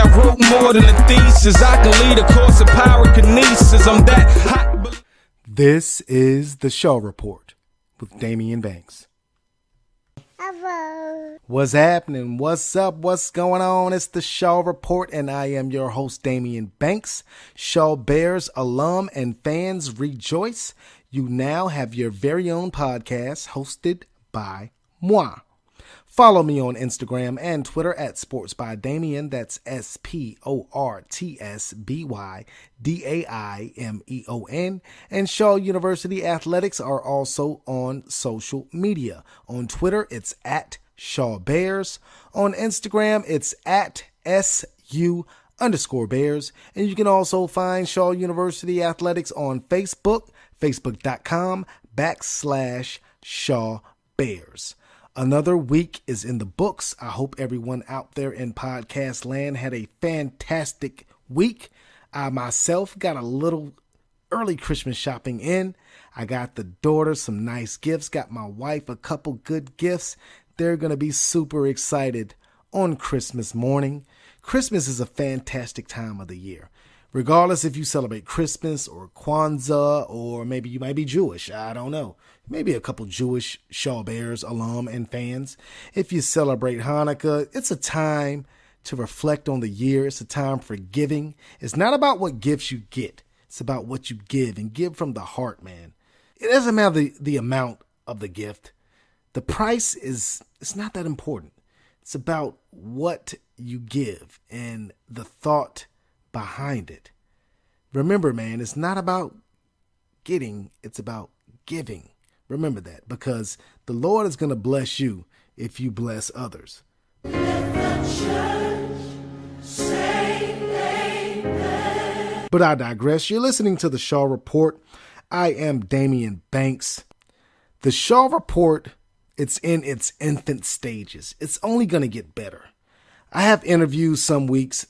I wrote more than a thesis. I can lead a course of pyrokinesis. I'm that hot. This is the Shaw Report with Damian Banks. Hello. What's happening? What's up? What's going on? It's the Shaw Report, and I am your host, Damian Banks. Shaw Bears alum and fans rejoice. You now have your very own podcast hosted by moi. Follow me on Instagram and Twitter at Sports by Damian. That's SportsByDamion. And Shaw University Athletics are also on social media. On Twitter, it's at Shaw Bears. On Instagram, it's at SU_Bears. And you can also find Shaw University Athletics on Facebook, facebook.com/Shaw Bears. Another week is in the books. I hope everyone out there in podcast land had a fantastic week. I myself got a little early Christmas shopping in. I got the daughter some nice gifts, got my wife a couple good gifts. They're going to be super excited on Christmas morning. Christmas is a fantastic time of the year. Regardless if you celebrate Christmas or Kwanzaa, or maybe you might be Jewish, I don't know. Maybe a couple Jewish Shaw Bears alum and fans. If you celebrate Hanukkah, it's a time to reflect on the year. It's a time for giving. It's not about what gifts you get. It's about what you give, and give from the heart, man. It doesn't matter the amount of the gift. The price it's not that important. It's about what you give and the thought behind it. Remember, man, it's not about getting, it's about giving. Remember that, because the Lord is going to bless you if you bless others. Let the church say amen. But I digress. You're listening to the Shaw Report. I am Damian Banks. The Shaw Report, it's in its infant stages. It's only going to get better. I have interviews some weeks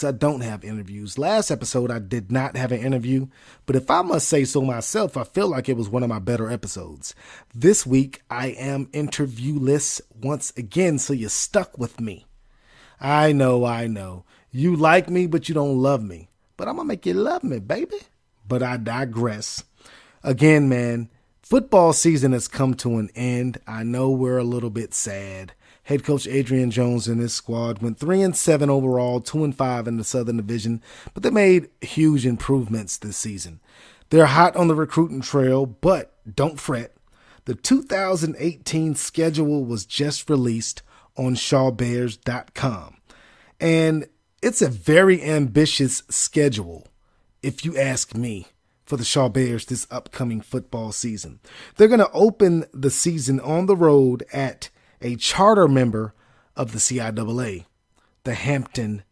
I don't have interviews. Last episode, I did not have an interview, but if I must say so myself, I feel like it was one of my better episodes. This week, I am interviewless once again, so you're stuck with me. I know. You like me, but you don't love me. But I'm going to make you love me, baby. But I digress. Again, man, football season has come to an end. I know we're a little bit sad. Head coach Adrian Jones and his squad went 3-7 overall, 2-5 in the Southern Division, but they made huge improvements this season. They're hot on the recruiting trail, but don't fret. The 2018 schedule was just released on ShawBears.com, and it's a very ambitious schedule, if you ask me, for the Shaw Bears this upcoming football season. They're going to open the season on the road at a charter member of the CIAA, the Hampton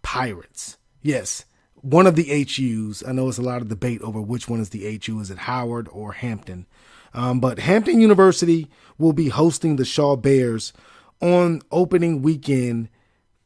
Pirates. Yes, one of the HUs. I know it's a lot of debate over which one is the HU. Is it Howard or Hampton? But Hampton University will be hosting the Shaw Bears on opening weekend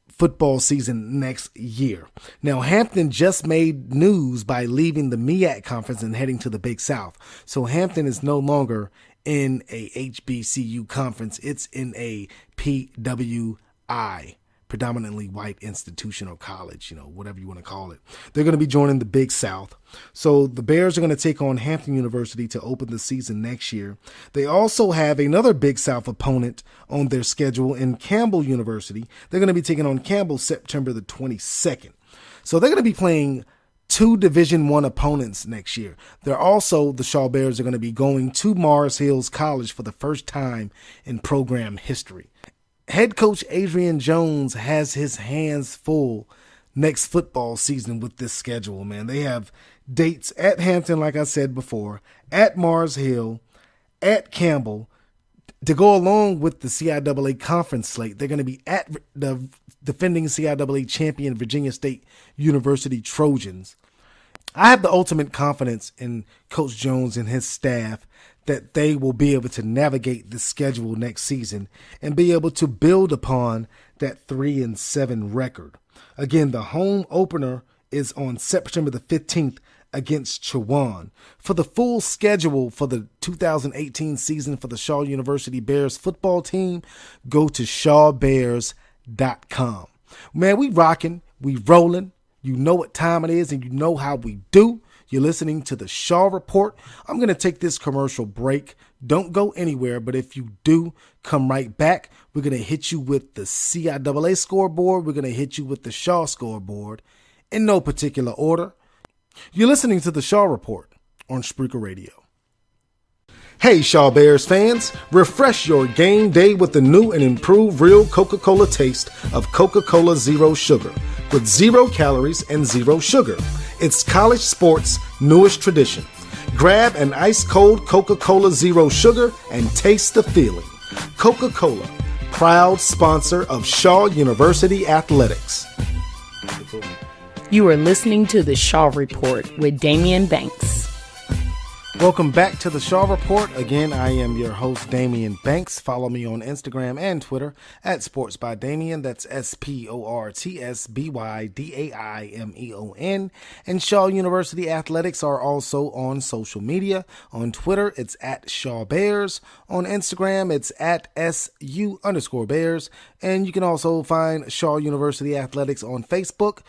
football season next year. Now, Hampton just made news by leaving the MEAC conference and heading to the Big South. So Hampton is no longer in a HBCU conference. It's in a PWI, predominantly white institution or college, whatever you want to call it. They're going to be joining the Big South. So the Bears are going to take on Hampton University to open the season next year. They also have another Big South opponent on their schedule in Campbell University. They're going to be taking on Campbell September the 22nd. So they're going to be playing two Division I opponents next year. The Shaw Bears are going to be going to Mars Hills College for the first time in program history. Head coach Adrian Jones has his hands full next football season with this schedule, man. They have dates at Hampton, like I said before, at Mars Hill, at Campbell. To go along with the CIAA conference slate, they're going to be at the defending CIAA champion Virginia State University Trojans. I have the ultimate confidence in Coach Jones and his staff that they will be able to navigate the schedule next season and be able to build upon that 3-7 record. Again, the home opener is on September the 15th against Chowan. For the full schedule for the 2018 season for the Shaw University Bears football team, go to shawbears.com. Man, we rocking. We rolling. You know what time it is and you know how we do. You're listening to the Shaw Report. I'm going to take this commercial break. Don't go anywhere, but if you do, come right back. We're going to hit you with the CIAA scoreboard. We're going to hit you with the Shaw scoreboard in no particular order. You're listening to the Shaw Report on Spreaker Radio. Hey Shaw Bears fans, refresh your game day with the new and improved real Coca-Cola taste of Coca-Cola Zero Sugar with 0 calories and 0 sugar. It's college sports' newest tradition. Grab an ice-cold Coca-Cola Zero Sugar and taste the feeling. Coca-Cola, proud sponsor of Shaw University Athletics. You are listening to the Shaw Report with Damian Banks. Welcome back to the Shaw Report. Again, I am your host, Damian Banks. Follow me on Instagram and Twitter at Sports by Damian. That's SportsBydamion. And Shaw University Athletics are also on social media. On Twitter, it's at Shaw Bears. On Instagram, it's at SU_Bears. And you can also find Shaw University Athletics on Facebook,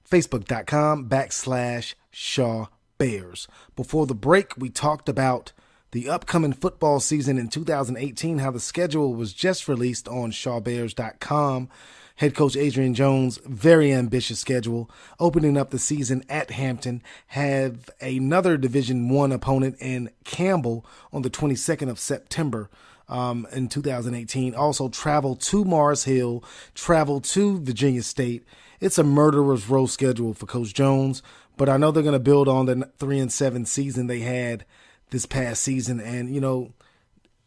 facebook.com/Shaw Bears. Before the break, we talked about the upcoming football season in 2018, how the schedule was just released on shawbears.com. Head coach Adrian Jones, very ambitious schedule, opening up the season at Hampton, have another Division I opponent in Campbell on the 22nd of September in 2018. Also travel to Mars Hill, travel to Virginia State. It's a murderer's row schedule for Coach Jones. But I know they're going to build on the 3-7 season they had this past season. And, you know,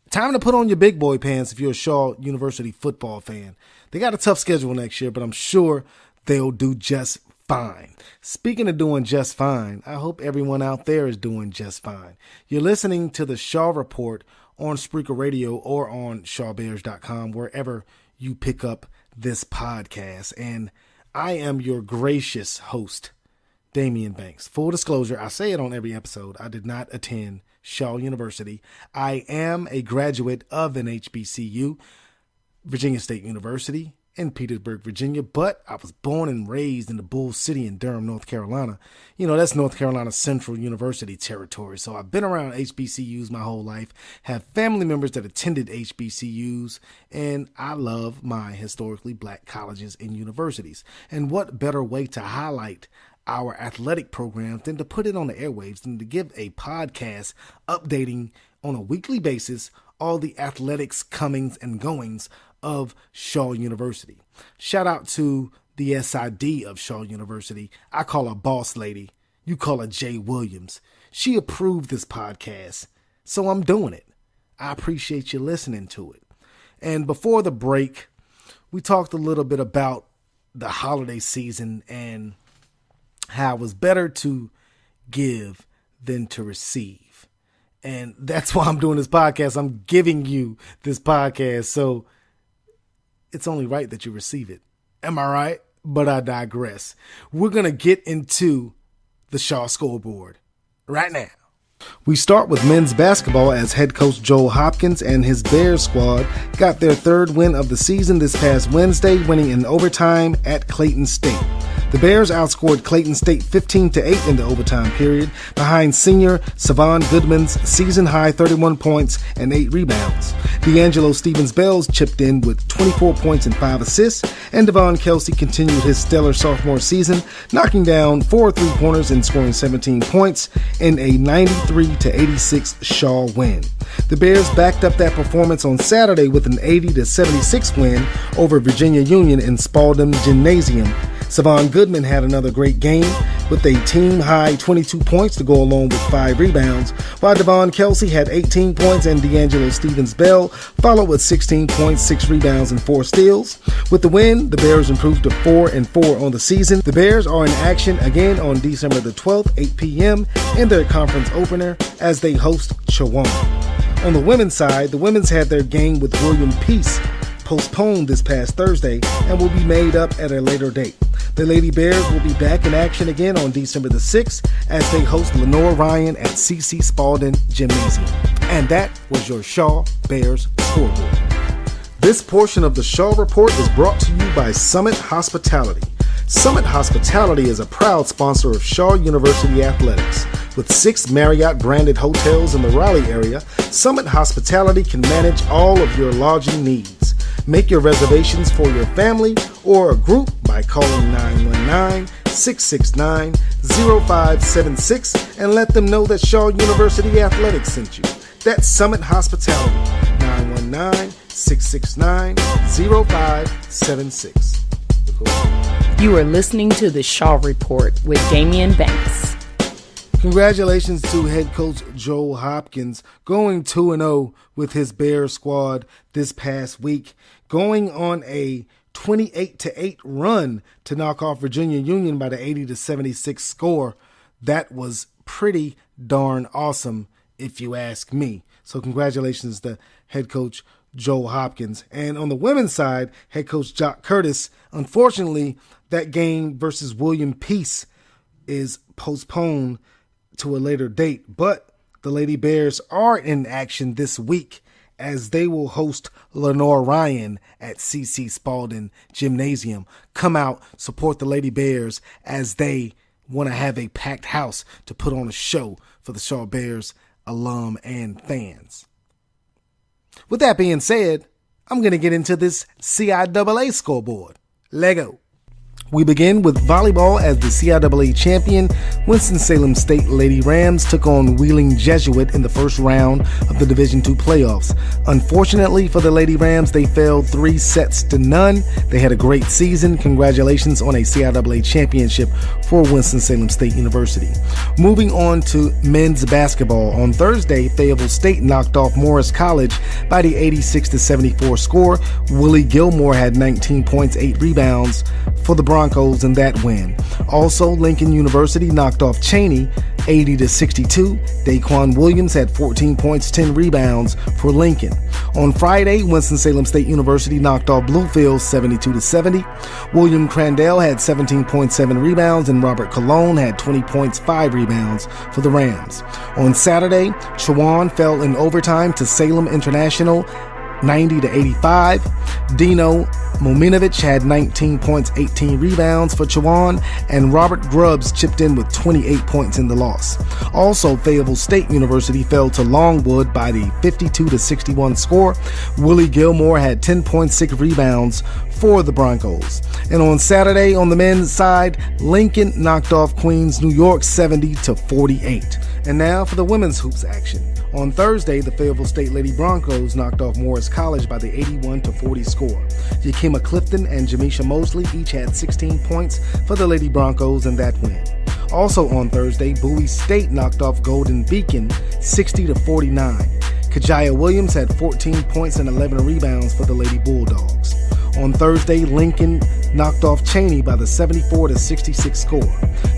time to put on your big boy pants if you're a Shaw University football fan. They got a tough schedule next year, but I'm sure they'll do just fine. Speaking of doing just fine, I hope everyone out there is doing just fine. You're listening to the Shaw Report on Spreaker Radio or on shawbears.com, wherever you pick up this podcast. And I am your gracious host, Damian Banks. Full disclosure, I say it on every episode, I did not attend Shaw University. I am a graduate of an HBCU, Virginia State University in Petersburg, Virginia, but I was born and raised in the Bull City in Durham, North Carolina. You know, that's North Carolina Central University territory. So I've been around HBCUs my whole life, have family members that attended HBCUs, and I love my historically black colleges and universities. And what better way to highlight our athletic programs than to put it on the airwaves and to give a podcast updating on a weekly basis all the athletics comings and goings of Shaw University. Shout out to the SID of Shaw University. I call her Boss Lady. You call her Jay Williams. She approved this podcast, so I'm doing it. I appreciate you listening to it. And before the break, we talked a little bit about the holiday season and how it was better to give than to receive. And that's why I'm doing this podcast. I'm giving you this podcast, so it's only right that you receive it. Am I right? But I digress. We're going to get into the Shaw scoreboard right now. We start with men's basketball as head coach Joel Hopkins and his Bears squad got their third win of the season this past Wednesday, winning in overtime at Clayton State. The Bears outscored Clayton State 15-8 in the overtime period, behind senior Savon Goodman's season-high 31 points and 8 rebounds. D'Angelo Stevens-Bells chipped in with 24 points and 5 assists, and Devon Kelsey continued his stellar sophomore season, knocking down 4 three-pointers and scoring 17 points in a 93-86 Shaw win. The Bears backed up that performance on Saturday with an 80-76 win over Virginia Union in Spalding Gymnasium. Savon Goodman had another great game with a team-high 22 points to go along with 5 rebounds, while Devon Kelsey had 18 points and D'Angelo Stevens-Bell followed with 16 points, 6 rebounds, and 4 steals. With the win, the Bears improved to 4-4 on the season. The Bears are in action again on December the 12th, 8 p.m. in their conference opener as they host Chowan. On the women's side, the women's had their game with William Peace postponed this past Thursday and will be made up at a later date. The Lady Bears will be back in action again on December the 6th as they host Lenore Ryan at C.C. Spalding Gymnasium. And that was your Shaw Bears scoreboard. This portion of the Shaw Report is brought to you by Summit Hospitality. Summit Hospitality is a proud sponsor of Shaw University Athletics. With 6 Marriott-branded hotels in the Raleigh area, Summit Hospitality can manage all of your lodging needs. Make your reservations for your family or a group by calling 919-669-0576 and let them know that Shaw University Athletics sent you. That's Summit Hospitality, 919-669-0576. You are listening to the Shaw Report with Damian Banks. Congratulations to head coach Joel Hopkins going 2-0 with his Bears squad this past week, going on a 28-8 run to knock off Virginia Union by the 80-76 score. That was pretty darn awesome, if you ask me. So congratulations to head coach Joel Hopkins. And on the women's side, head coach Jock Curtis, unfortunately, that game versus William Peace is postponed to a later date. But the Lady Bears are in action this week as they will host Lenore Ryan at C.C. Spalding Gymnasium. Come out, support the Lady Bears as they want to have a packed house to put on a show for the Shaw Bears alum and fans. With that being said, I'm going to get into this CIAA scoreboard. Lego. We begin with volleyball as the CIAA champion, Winston-Salem State Lady Rams took on Wheeling Jesuit in the first round of the Division II playoffs. Unfortunately for the Lady Rams, they fell 3-0. They had a great season. Congratulations on a CIAA championship for Winston-Salem State University. Moving on to men's basketball. On Thursday, Fayetteville State knocked off Morris College by the 86-74 score. Willie Gilmore had 19 points, 8 rebounds for the Broncos in that win. Also, Lincoln University knocked off Cheney 80-62. Daquan Williams had 14 points, 10 rebounds for Lincoln. On Friday, Winston-Salem State University knocked off Bluefield 72-70. William Crandell had 17.7 rebounds and Robert Colon had 20 points, 5 rebounds for the Rams. On Saturday, Chowan fell in overtime to Salem International 90-85. Dino Mominovic had 19 points, 18 rebounds for Chowan, and Robert Grubbs chipped in with 28 points in the loss. Also, Fayetteville State University fell to Longwood by the 52-61 score. Willie Gilmore had 10.6 rebounds for the Broncos. And on Saturday, on the men's side, Lincoln knocked off Queens, New York 70-48. And now for the women's hoops action. On Thursday, the Fayetteville State Lady Broncos knocked off Morris College by the 81-40 score. Yakima Clifton and Jamisha Mosley each had 16 points for the Lady Broncos in that win. Also on Thursday, Bowie State knocked off Golden Beacon 60-49. Kajaya Williams had 14 points and 11 rebounds for the Lady Bulldogs. On Thursday, Lincoln knocked off Cheney by the 74-66 score.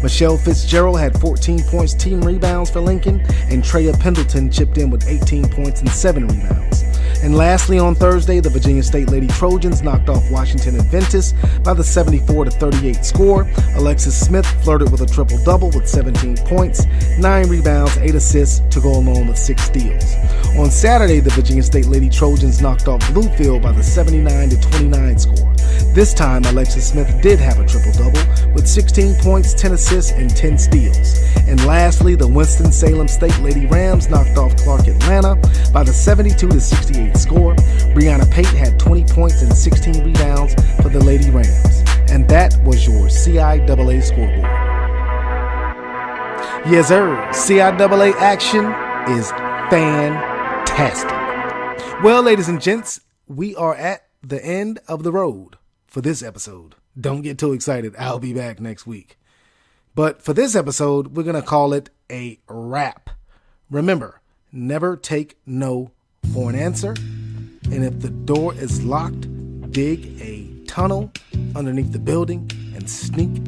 Michelle Fitzgerald had 14 points, 10 rebounds for Lincoln, and Treya Pendleton chipped in with 18 points and 7 rebounds. And lastly, on Thursday, the Virginia State Lady Trojans knocked off Washington Adventist by the 74-38 score. Alexis Smith flirted with a triple-double with 17 points, 9 rebounds, 8 assists to go along with 6 steals. On Saturday, the Virginia State Lady Trojans knocked off Bluefield by the 79-29 score. This time, Alexis Smith did have a triple-double with 16 points, 10 assists, and 10 steals. And lastly, the Winston-Salem State Lady Rams knocked off Clark Atlanta by the 72-68 score. Brianna Pate had 20 points and 16 rebounds for the Lady Rams. And that was your CIAA scoreboard. Yes, sir. CIAA action is fantastic. Well, ladies and gents, we are at the end of the road for this episode. Don't get too excited. I'll be back next week. But for this episode, we're going to call it a wrap. Remember, never take no for an answer. And if the door is locked, dig a tunnel underneath the building and sneak